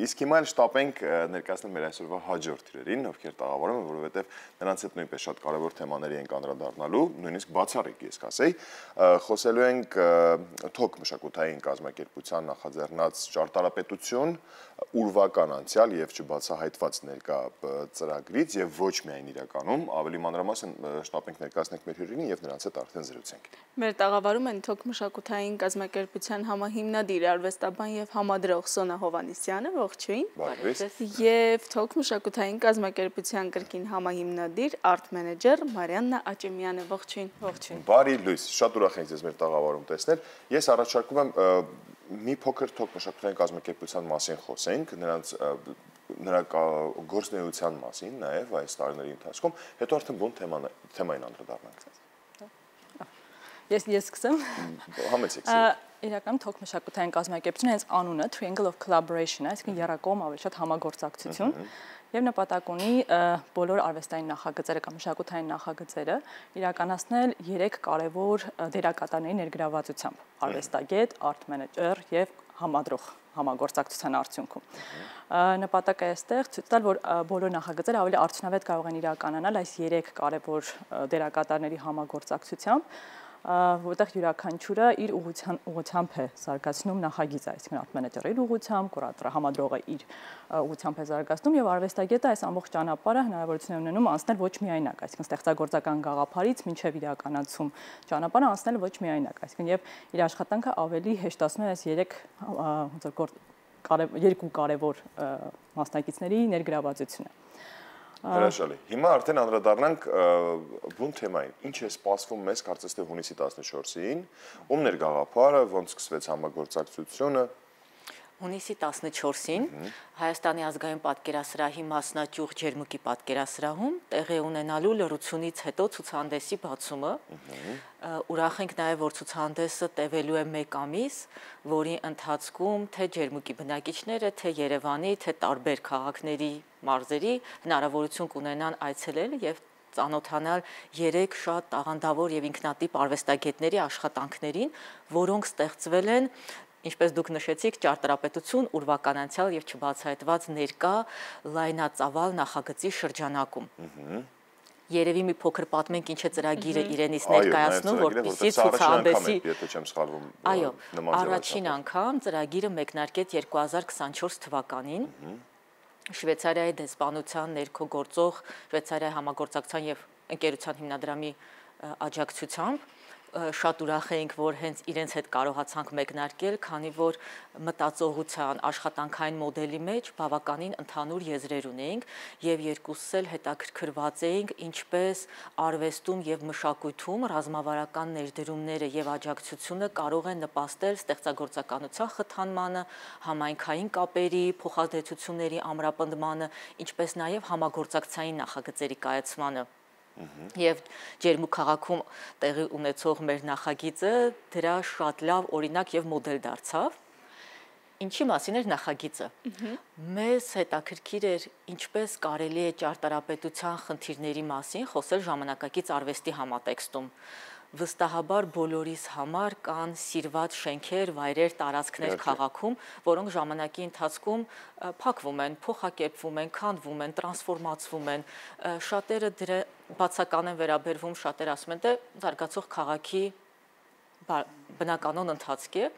Իսկ հիմա էլ շտապենք ներկայացնել մեր այսօրվա հաջորդ հյուրերին, ովքեր տաղավարում են, որովհետև նրանց հետ նույնպես շատ կարևոր թեմաների ենք անդրադառնալու, նույնիսկ բացառիկ ես կասեի, խոսելու ենք ԹՕՔ մշակութային կազմակերպության նախաձեռնած ճարտարապետություն, ուրվական անցյալ եւ չբացահայտված ներկա ծրագրից եւ ոչ միայն իրականում, ավելի մանրամասն շտապենք ներկայացնենք մեր հյուրերին եւ նրանց հետ արդեն զրուցենք։ Մեր տաղավարում են ԹՕՔ մշակութային կազմակերպության համահիմնադիր արվեստաբան եւ համադրող Սոնա Հովհաննիսյանը, ողջույն։ Եվ ԹՕՔ մշակութային կազմակերպության կրկին համահիմնադիր արտ մենեջեր Մարիաննա Աճեմյանը, ողջույն։ Ողջույն։ Բարի լույս, շատ ուրախ ենք ձեզ մեր տաղավարում տեսնել։ Ես առաջարկում եմ մի փոքր ԹՕՔ մշակութային կազմակերպության մասին խոսենք, նրա գործունեության մասին նաև այս տարիների ընթացքում, հետո արդեն բուն թեմային անդրադառնանք։ Ես սկսեմ։ Համեցեք։ Իրականում ԹՕՔ մշակութային կազմակերպությունը հենց անունը Triangle of Collaboration, այսինքն եռակողմ ավելի շատ համագործակցություն, եւ նպատակ ունի բոլոր արվեստային նախագծերը կամ մշակութային նախագծերը իրականացնել 3 կարևոր դերակատարների ներգրավվածությամբ՝ արվեստագետ, արտ մենեջեր եւ համադրող համագործակցության արդյունքում։ Նպատակը այստեղ ցույց տալ, որ բոլոր նախագծերը ավելի արդյունավետ կարող են իրականանալ այս 3 կարևոր դերակատարների համագործակցությամբ, որտեղ յուրաքանչյուրը իր ուղղությամբ է զարգացնում նախագիծը, այսինքն արտ մենեջերը իր ուղղությամբ, կուրատորը համադրողը իր ուղղությամբ է զարգացնում եւ արվեստագետը այս ամբողջ ճանապարհը հնարավորություն է ունենում անցնել ոչ միայնակ, այսինքն ստեղծագործական գաղափարից մինչեւ իրականացում ճանապարհը անցնել ոչ միայնակ, այսինքն եւ իր աշխատանքը ավելի հեշտացնում է այս 2 կարևոր մասնակիցների ներգրավվածությունը։ Հրաշալի։ Հիմա արդեն անդրադառնանք բուն թեմային։ Ինչ է սպասվում մեզ կարծես թե հունիսի 14-ին, ում ներգաղափարը, ոնց սկսվեց համագործակցությունը։ Հունիսի 14-ին Հայաստանի ազգային պատկերասրահի մասնաճյուղ ջերմուկի պատկերասրահում տեղի ունենալու լրությունից հետո ցուցահանդեսի բացումը։ Ուրախ ենք նաև, որ ցուցահանդեսը տևելու է 1 ամիս, որի ընթացքում թե ջերմուկի բնակիչները, թե Երևանի, թե տարբեր քաղաքների մարզերի հնարավորություն կունենան այցելել եւ ծանոթանալ 3 շատ տաղանդավոր եւ ինքնատիպ արվեստագետների աշխատանքներին, որոնք ստեղծվել են, ինչպես դուք նշեցիք, ճարտարապետություն, ուրվական անցյալ եւ չբացահայտված ներկա լայնածավալ նախագծի շրջանակում։ Երևի մի փոքր պատմենք ինչ է ծրագիրը իրենից ներկայացնում, որպեսզի ցուցահանդեսի Այո, առաջին անգամ ծրագիրը մեկնարկեց 2024 թվականին Շվեյցարիայի դեսպանության ներքո գործող Շվեյցարիայի համագործակցության եւ ընկերության հիմնադրամի աջակցությամբ շատ ուրախ էինք, որ հենց իրենց հետ կարողացանք մեկնարկել, քանի որ մտածողության աշխատանքային մոդելի մեջ բավականին ընդհանուր եզրեր ունեինք եւ երկուսս էլ հետաքրքրված էինք, ինչպես արվեստում եւ մշակույթում ռազմավարական ներդրումները եւ աջակցությունը կարող են նպաստել ստեղծագործականության խթանմանը, համայնքային կապերի, փոխազդեցությունների ամրապնդմանը, ինչպես նաեւ համագործակցային նախագծերի կայացմանը։ Եվ Ջերմուկ քաղաքում տեղի ունեցող մեր նախագիծը դրա շատ լավ օրինակ եւ մոդել դարձավ։ Ինչի մասին էր նախագիծը։ Մեզ հետաքրքիր էր ինչպես կարելի է ճարտարապետության խնդիրների մասին խոսել ժամանակակից արվեստի համատեքստում։ Վստահաբար բոլորիս համար կան սիրված շենքեր, վայրեր, տարածքներ քաղաքում, որոնք ժամանակի ընթացքում փակվում են, փոխակերպվում են, քանդվում են, տրանսֆորմացվում են։ Շատերը դրա բացական են վերաբերվում, շատերը ասում են, թե զարգացող քաղաքի բնականոն ընթացք է,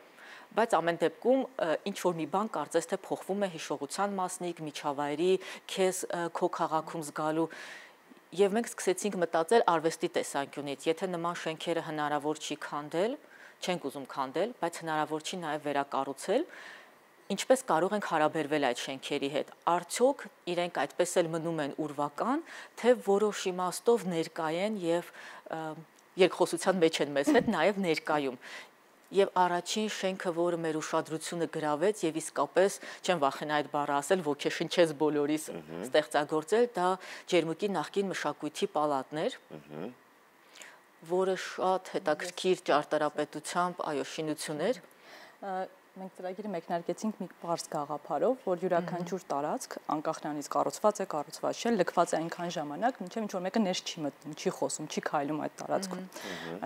բայց ամեն դեպքում ինչ որ մի բան կարծես թե փոխվում է հիշողության մասնիկ, միջավայրի, քեզ քո քաղաքում զգալու։ Եվ մենք սկսեցինք մտածել արվեստի տեսանկյունից, եթե նման շենքերը հնարավոր չի քանդել, չենք ուզում քանդել, բայց հնարավոր չի նաև վերակառուցել, ինչպես կարող ենք հարաբերվել այդ շենքերի հետ։ Արդյոք իրենք այդպես էլ մնում են ուրվական, թե որոշ իմաստով ներկա են եւ երկխոսության մեջ են մեզ հետ նաև ներկայում։ Եվ առաջին շենքը, որը մեր ուշադրությունը գրավեց եւ իսկապես չեմ վախենա այդ բառը ասել, ոգեշնչեց բոլորիս ստեղծագործել, դա Ջերմուկի նախկին մշակույթի պալատն էր, որը շատ հետաքրքիր ճարտարապետությամբ, այո, շինություն էր։ Մենք ծրագիրը մեկնարկեցինք մի պարզ գաղափարով, որ յուրաքանչյուր տարածք անկախ նրանից կառուցված է, կառուցված չէ, լքված է այնքան ժամանակ, մինչև ինչ որ մեկը ներս չի մտնում, չի խոսում, չի քայլում այդ տարածքում։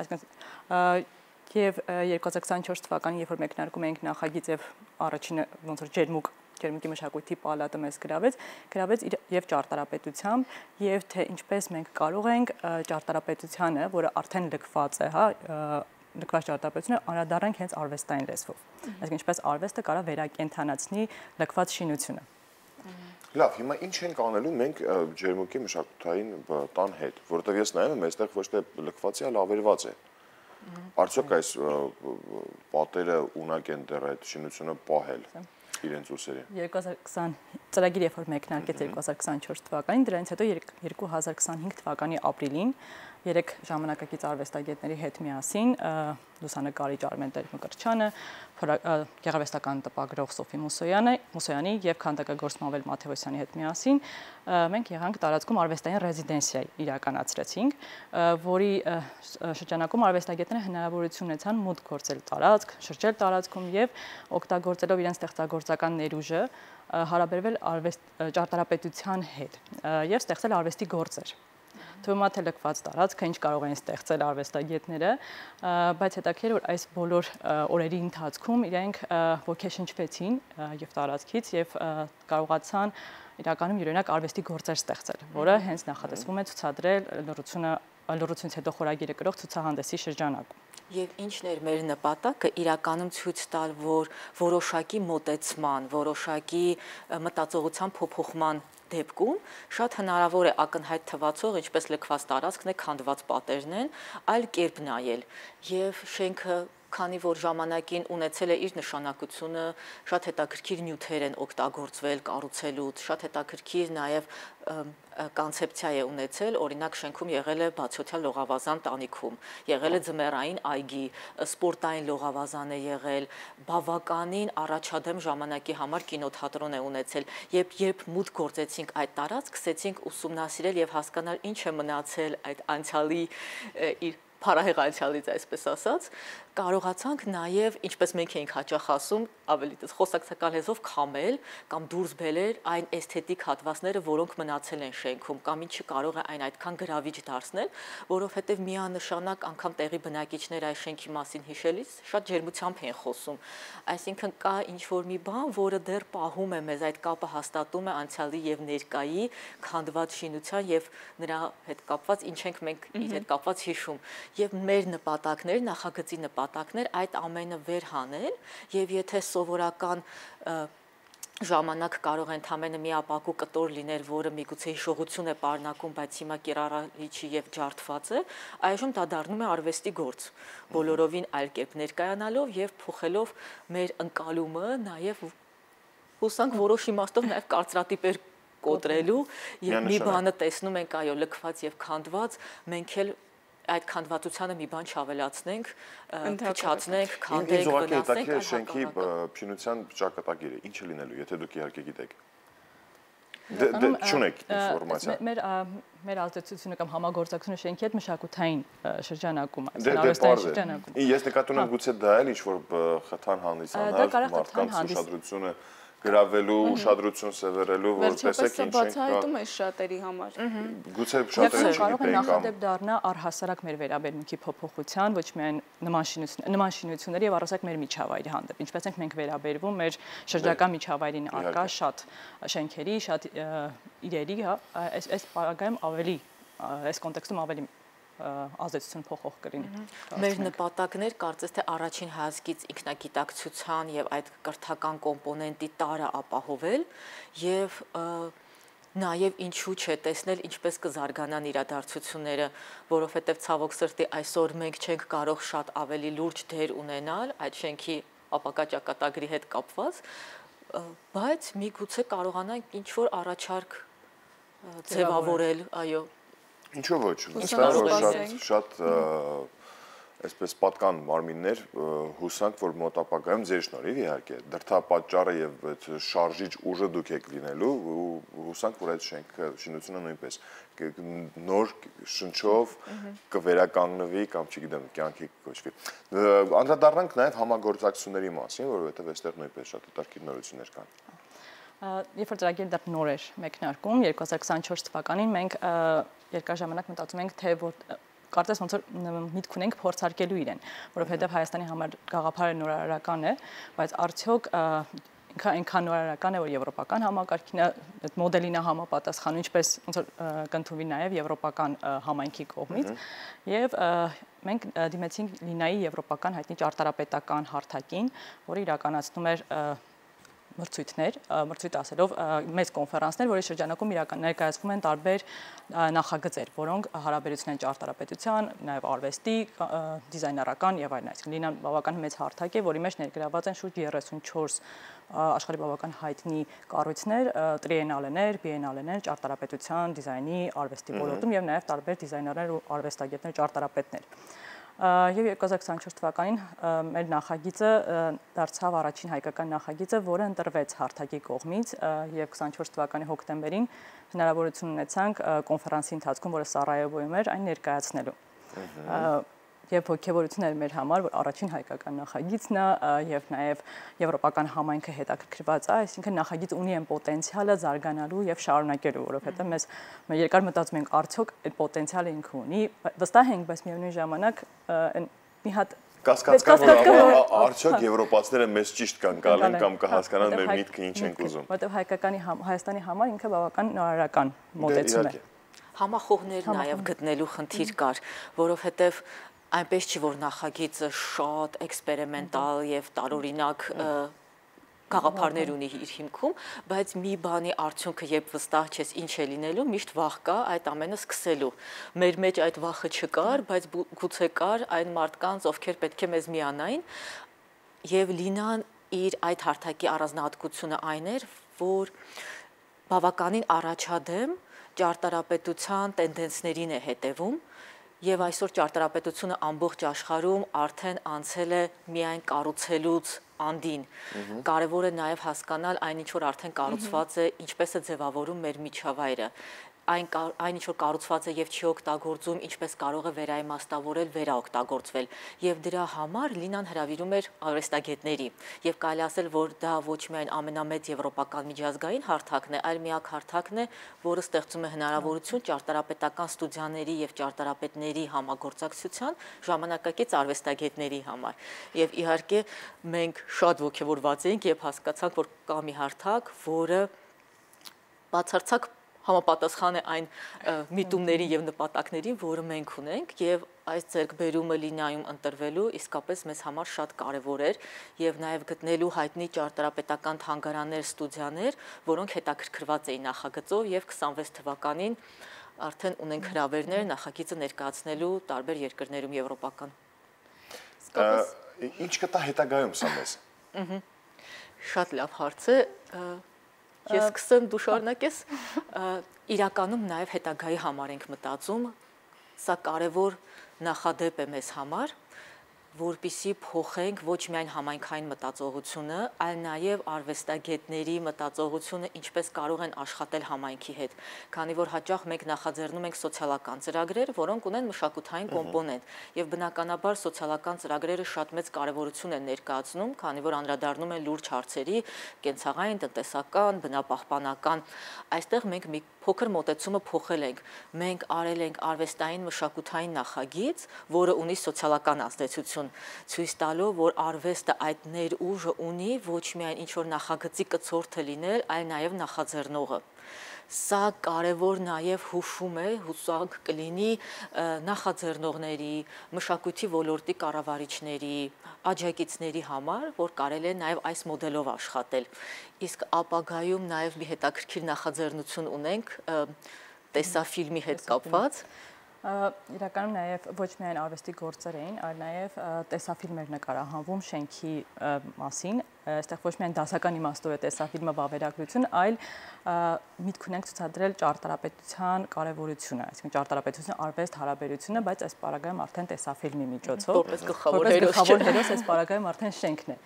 Այսինքն Եվ 2024 թվականին, երբ որ մեկնարկում էինք նախագիծ եւ առաջինը ոնց որ Ջերմուկ ջերմուկի մշակույթի պալատը մեզ գրավեց եւ ճարտարապետությամբ եւ թե ինչպես մենք կարող ենք ճարտարապետությանը, որը արդեն լքված է, հա, լքված ճարտարապետությունը անդրադառնանք հենց արվեստային լեզվով։ Այսինքն ինչպես արվեստը կարող վերակենդանացնի լքված շինությունը։ Լավ, հիմա ինչ ենք անելու մենք ջերմուկի մշակութային տան հետ, որովհետև ես նայում եմ, այստեղ ոչ թե լքված է, այլ ավերված է։ Արդյոք այս պատերը ունակ են դեռ այդ շինությունը պահել իրենց ուսերի։ 2020 ծրագիր երբ որ մեկնարկեց 2024 թվականին, դրանից հետո 2025 թվականի ապրիլին 3 ժամանակակից արվեստագետների հետ միասին լուսանկարիչ Արմեն Տեր-Մկրտչյանը, գեղարվեստական տպագրող Սոֆի Մուսոյանի եւ քանդակագործ Մավել Մաթեոսյանի հետ միասին մենք եղանք տարածքում արվեստային ռեզիդենցիա իրականացրեցինք, որի շրջանակում արվեստագետները հնարավորություն ունեցան մուտք գործել տարածք, շրջել տարածքում եւ օգտագործելով իրենց ստեղծագործական ներուժը հարաբերվել ճարտարապետության հետ եւ ստեղծել արվեստի գործեր։ Թվում է թե լքված տարածքը ինչ կարող են ստեղծել արվեստագետները, բայց հետաքրքիր որ այս բոլոր օրերի ընթացքում իրենք ոգեշնչվեցին եւ տարածքից եւ կարողացան իրականում յուրօրինակ արվեստի գործեր ստեղծել, որը հենց նախատեսվում է ցուցադրել լրությունից հետո խորագիրը կրող ցուցահանդեսի շրջանակում։ Եվ ինչն էր մեր նպատակը իրականում ցույց տալ, որ որոշակի մոտեցման, որոշակի մտածողության փոփոխման դեպքում շատ հնարավոր է ակնհայտ թվացող, ինչպես լքված տարածքն է, քանդված պատերն են, այլ կերպ նայել եւ շենքը քանի որ ժամանակին ունեցել է իր նշանակությունը, շատ հետաքրքիր նյութեր են օգտագործվել կառուցելուց, շատ հետաքրքիր նաև կոնցեպցիա է ունեցել, օրինակ շենքում եղել է բացօթյա լողավազան տանիքում, եղել է ձմեռային այգի, սպորտային լողավազան է եղել, բավականին առաջադեմ ժամանակի համար կինոթատրոն է ունեցել, երբ մուտք գործեցինք այդ տարածք, սկսեցինք ուսումնասիրել եւ հասկանալ ինչ է մնացել այդ անցյալի իր փառահեղ անցյալից, այսպես ասած, կարողացանք նաև, ինչպես մենք էինք հաճախ ասում, ավելի խոսակցական լեզվով քամել կամ դուրս բերել այն էսթետիկ հատվածները, որոնք մնացել են շենքում, կամ ինչը կարող է այն այդքան գրավիչ դարձնել, որովհետև միանշանակ անգամ տեղի բնակիչները այս շենքի մասին հիշելիս շատ ջերմությամբ են խոսում։ Այսինքն կա ինչ-որ մի բան, որը դեռ պահում է մեզ, այդ կապը հաստատում է անցյալի եւ ներկայի քանդված շինության եւ նրա հետ կապված ինչ ենք մենք իր հետ կապված հիշում։ Եվ մեր նպատակներ, նախագծի նպատակներ այդ ամենը վեր հանել եւ եթե սովորական ժամանակ կարող է ընդամենը մի ապակու կտոր լիներ, որը միգուցե հիշողություն է պարունակում, բայց հիմա կիրառալիչի եւ ջարդված է, այժմ դա դառնում է արվեստի գործ, բոլորովին այլ կերպ ներկայանալով եւ փոխելով մեր ընկալումը, նաեւ հուսանք որոշ իմաստով նաեւ կարծրատիպեր կոտրելու եւ մի բանը տեսնում ենք, այո, լքված եւ քանդված, մենք էլ այդ քանդվածությանը մի բան չավելացնենք, փչացնենք, քանդենք, վնասենք այդ շենքի շինության ճակատագիրը ինչ է լինելու, եթե դուք իհարկե գիտեք։ Դե չունեք ինֆորմացիա։ Մեր ազդեցությունը կամ համագործակցությունը շենքի հետ մշակութային շրջանակում, արվեստային շրջանակում։ Ես նկատի ունեմ գուցե դա էլ ինչ-որ խթան հանդիսանալ մարդկանց ուշադրությունը գրավելու, ուշադրություն սևեռելու, որ տեսեք ինչ ենք կա։ Բացահայտում է շատերի համար։ Գուցե շատերը կարող է նախադեպ դառնա առհասարակ մեր վերաբերմունքի փոփոխության, ոչ միայն նման շինությունների եւ առհասարակ մեր միջավայրի հանդեպ, ինչպես ենք մենք վերաբերվում մեր շրջակա միջավայրին արկա շատ շենքերի, շատ իրերի, հա, այս պարագայում ավելի, այս կոնտեքստում ավելի ազդեցություն փոխող կլինի։ Մեր նպատակներ կարծես թե առաջին հայացքից ինքնագիտակցության եւ այդ կրթական կոմպոնենտի տարը ապահովել եւ նաեւ ինչու՞ չէ տեսնել ինչպես կզարգանան իրադարձությունները, որովհետեւ ցավոք սրտի այսօր մենք չենք կարող շատ ավելի լուրջ դեր ունենալ այդ շենքի ապակա ճակատագրի հետ կապված, բայց միգուցե կարողանանք ինչ որ առաջարկ ձևավորել, այո։ Ինչու՞ ոչ, վստահ որ շատ այսպես պատկան մարմիններ հուսանք, որ մոտ ապագայում ձեր շնորհիվ իհարկե դրդապատճառը եւ այդ շարժիչ ուժը դուք եք լինելու ու հուսանք, որ այդ շինությունը նույնպես նոր շնչով կվերականգնվի կամ չգիտեմ, կյանքի կոչվի։ Անդրադառնանք նաեւ համագործակցությունների մասին, որովհետեւ այստեղ նույնպես շատ հետաքրքիր նորություններ կան։ Երբ որ ծրագիրը դեռ նոր էր մեկնարկում 2024 թվականին մենք երկար ժամանակ մտածում ենք թե կարծես ոնց որ միտք ունենք փորձարկելու իրեն, որովհետև Հայաստանի համար գաղափարը նորարարական է, բայց արդյոք այնքան նորարարական է, որ եվրոպական համակարգին այդ մոդելին է համապատասխանում, ինչպես ոնց որ կընդունվի նաև եվրոպական համայնքի կողմից, եւ մենք դիմեցինք Լինայի եվրոպական հայտնի ճարտարապետական հարթակին, որը իրականացնում էր մրցույթ ասելով մեծ կոնֆերանսներ, որի շրջանակում ներկայացվում են տարբեր նախագծեր, որոնք հարաբերություն են ճարտարապետության, նաև արվեստի, դիզայներական եւ այլն, այսինքն Լինան բավական մեծ հարթակ է, որի մեջ ներգրաված են շուրջ 34 աշխարհի բավական հայտնի կառույցներ, տրիենալեներ, բիենալեներ, ճարտարապետության, դիզայնի, արվեստի ոլորտում եւ նաև տարբեր դիզայներներ ու արվեստագետներ, ճարտարապետներ։ Եվ 2024 թվականին մեր նախագիծը դարձավ առաջին հայկական նախագիծը, որը ընտրվեց հարթակի կողմից եւ 24 թվականի հոկտեմբերին հնարավորություն ունեցանք կոնֆերանսի ընթացքում, որը Սարայևոյում էր, այն ներկայացնելու։ Եվ ողջավորություն էր մեր համար, որ առաջին հայկական նախագիծն է եւ նաեւ եվրոպական համայնքը հետաքրքրված է, այսինքն նախագիծը ունի այն պոտենցիալը զարգանալու եւ շարունակելու, որովհետեւ մեզ երկար մտածում ենք արդյոք այդ պոտենցիալը ինքը ունի, վստահ ենք, բայց միևնույն ժամանակ մի հատ կասկածական արդյոք եվրոպացիները մեզ ճիշտ կան գալեն կամ կհասկանան մեր միտքը ինչ ենք ուզում։ Որտեղ Հայաստանի համար ինքը բավական նորարարական մոտեցում է։ Համախոհներ նաև գտնելու խնդիր կար, որովհետեւ այնպես չի, որ նախագիծը շատ էքսպերիմենտալ եւ տարօրինակ գաղափարներ ունի իր հիմքում, բայց մի բանի արդյունքը, երբ վստահ չես ինչ է լինելու, միշտ վախ կա այդ ամենը սկսելու։ Մեր մեջ այդ վախը չկար, բայց գուցե կար այն մարդկանց, ովքեր պետք է մեզ միանային, եւ Լինան իր այդ հարթակի առանձնահատկությունը այն էր, որ բավականին առաջադեմ ճարտարապետության տենդենսներին է հետևում եւ այսօր ճարտարապետությունը ամբողջ աշխարհում արդեն անցել է միայն կառուցելուց անդին։ Կարևոր է նաև հասկանալ այն ինչ որ արդեն կառուցված է, ինչպես է ձևավորում մեր միջավայրը։ Այն ինչ որ կառուցված է եւ չի օգտագործում, ինչպես կարող է վերաիմաստավորել, վերաօգտագործվել։ Եվ դրա համար Լինան հրավիրում էր արվեստագետների։ Եվ կարելի ասել, որ դա ոչ միայն ամենամեծ եվրոպական միջազգային հարթակն է, այլ միակ հարթակն է, որը ստեղծում է հնարավորություն ճարտարապետական ստուդիաների եւ ճարտարապետների համագործակցության ժամանակակից արվեստագետների համար։ Եւ իհարկե մենք շատ ողջավորված ենք, երբ հասկացանք, որ կա մի հարթակ, որը բացարձակ համապատասխան է այն միտումների եւ նպատակներին, որը մենք ունենք, եւ այս ձեռքբերումը Լինայում ընտրվելու իսկապես մեզ համար շատ կարեւոր էր եւ նաեւ գտնելու հայտնի ճարտարապետական թանգարաններ, ստուդիաներ, որոնք հետաքրքրված էին նախագծով եւ 26 թվականին արդեն ունենք հրավերներ նախագիծը ներկայացնելու տարբեր երկրներում եվրոպական։ Ինչ կտա հետագայում սա մեզ։ Շատ լավ հարց է։ Ես սկսեմ, դու շարունակես, իրականում նաև հետագայի համար ենք մտածում, սա կարևոր նախադեպ է մեզ համար, որպեսզի փոխենք ոչ միայն համայնքային մտածողությունը, այլ նաև արվեստագետների մտածողությունը, ինչպես կարող են աշխատել համայնքի հետ, քանի որ հաճախ մենք նախաձեռնում ենք սոցիալական ծրագրեր, որոնք ունեն մշակութային կոմպոնենտ, եւ բնականաբար սոցիալական ծրագրերը շատ մեծ կարեւորություն են ներկայացնում, քանի որ անդրադառնում են լուրջ հարցերի, կենցաղային, տնտեսական, բնապահպանական, այստեղ մենք մի փոքր մոտեցումը փոխել ենք, մենք արել ենք արվեստային մշակութային նախագիծ, որը ունի սոցիալական ազդեցություն, ցույց տալով, որ արվեստը այդ ներուժը ունի ոչ միայն ինչ որ նախագծի կցորդը լինել, այլ նաև նախաձեռնողը։ Սա կարևոր նաև հուշում է, հուսանք կլինի նախաձեռնողների, մշակույթի ոլորտի կառավարիչների, աջակիցների համար, որ կարելի է նաև այս մոդելով աշխատել։ Իսկ ապագայում նաև մի հետաքրքիր նախաձեռնություն ունենք տեսաֆիլմի հետ կապված։ Իրականում նաև ոչ միայն արվեստի գործեր էին, այլ նաև տեսաֆիլմեր նկարահանվում շենքի մասին, այստեղ ոչ միայն դասական իմաստով է տեսաֆիլմը վավերագրություն, այլ միտք ունենք ցուցադրել ճարտարապետության կարևորությունը, այսինքն ճարտարապետության արվեստ հարաբերությունը, բայց այս պարագայում արդեն տեսաֆիլմի միջոցով, որպես գլխավոր հերոս այս պարագայում արդեն շենքն է,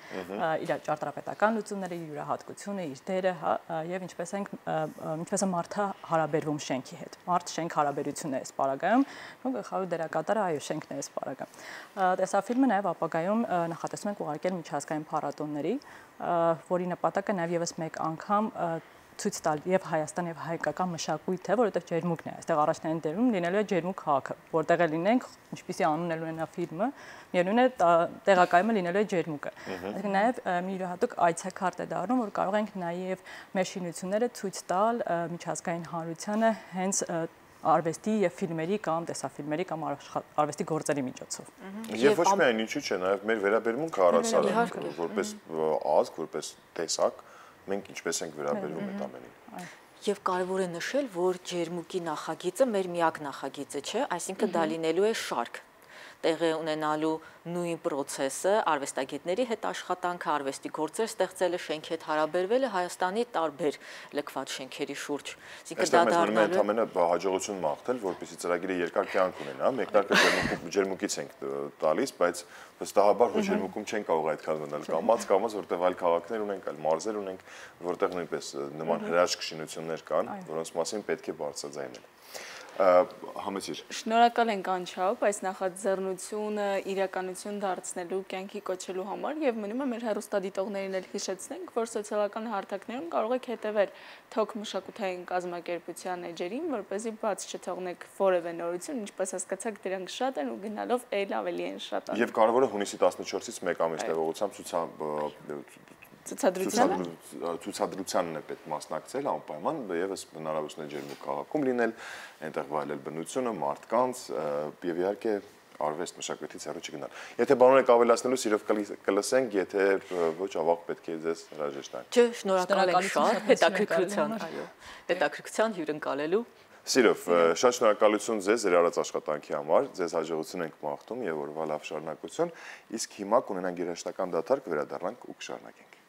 իր ճարտարապետական լուծումները, իր յուրահատկությունը, իր դերը, եւ ինչպես է մարդը հարաբերվում շենքի հետ, մարդ-շենք հարաբերությունն է այս պարագայում, գլխավոր դերակատարը այո շենքն է այս պարագայում։ Տեսաֆիլմը նաև ապագայում նախատեսում ենք ուղարկել միջազգային փառատոների, որի նպատակը նաև եւս մեկ անգամ ցույց տալ եւ Հայաստան եւ հայկական մշակույթը, որովհետեւ ջերմուկն է, այստեղ առաջնային դերում լինելու է ջերմուկ քաղաքը, որտեղ է լինենք, ինչպիսի անուն էլ ունենա ֆիլմը, միևնույն է տեղակայումը լինելու է ջերմուկը։ Այսինքն նաեւ մի յուրահատուկ այցեքարտ է դառնում, որ կարող ենք նաեւ մեր շինությունները ցույց տալ միջազգային հանրությանը հենց արվեստի եւ ֆիլմերի կամ տեսաֆիլմերի կամ արվեստի գործերի միջոցով։ Եվ ոչ միայն ինչու՞ չէ, նաեւ մեր վերաբերմունքը առասարակ որպես ազգ, որպես տեսակ, մենք ինչպես ենք վերաբերվում այդ ամենին։ Եվ կարևոր է նշել, որ ջերմուկի նախագիծը մեր միակ նախագիծը չէ, այսինքն դա լինելու է շարք տեղի ունենալու նույն process-ը արվեստագետների հետ աշխատանքը, արվեստի գործեր ստեղծելը, շենքի հետ հարաբերվելը Հայաստանի տարբեր լքված շենքերի շուրջ։ Այսինքն դա դառնալու ամենը հաջողություն մաղթել, որպեսզի ծրագիրը երկար կյանք ունենա, մեկնարկը ջերմուկից ենք տալիս, բայց վստահաբար ոչ ջերմուկում չեն կարող այդքան մնալ կամած, որտեղ այլ քաղաքներ ունենք, այլ մարզեր ունենք, որտեղ նույնպես նման հրաշք շինություններ կան, որոնց մասին պետք է բարձրաձայնել։ Համեցիր։ Շնորհակալ ենք Անչափ այս նախաձեռնությունը իրականություն դարձնելու, կյանքի կոչելու համար եւ մնում է մեր հեռուստադիտողներին էլ հիշեցնենք, որ սոցիալական հարթակներում կարող եք հետեւել թոք մշակութային կազմակերպության էջերին, որպեսզի բաց չթողնեք որևէ նորություն, ինչպես հասկացաք, դրանք շատ են ու գնալով այլ ավելի են շատ։ Եվ կարևորը հունիսի 14-ից 1 ամիս տևողությամբ ցուցադրությանն է պետք մասնակցել անպայման եւս հնարավորություն է ջերմուկ քաղաքում լինել, այնտեղ վայելել բնությունը, մարդկանց եւ իհարկե արվեստ մշակույթից հեռու չգնալ։ Եթե բանոն եք ավելացնելու, սիրով կլսենք, եթե ոչ ավաղ պետք է ձեզ հրաժեշտ տանք։ Չէ, շնորհակալ ենք շատ հետաքրքրության, այո, հետաքրքրության հյուրընկալելու։ Սիրով, շատ շնորհակալություն ձեզ ձեր արած աշխատանքի համար, ձեզ հաջողություն ենք մաղթում եւ օրվա լավ շարունակություն, իսկ հիմա կունենանք երաժշտական դադար, կվերադառնանք ու կշարունակենք։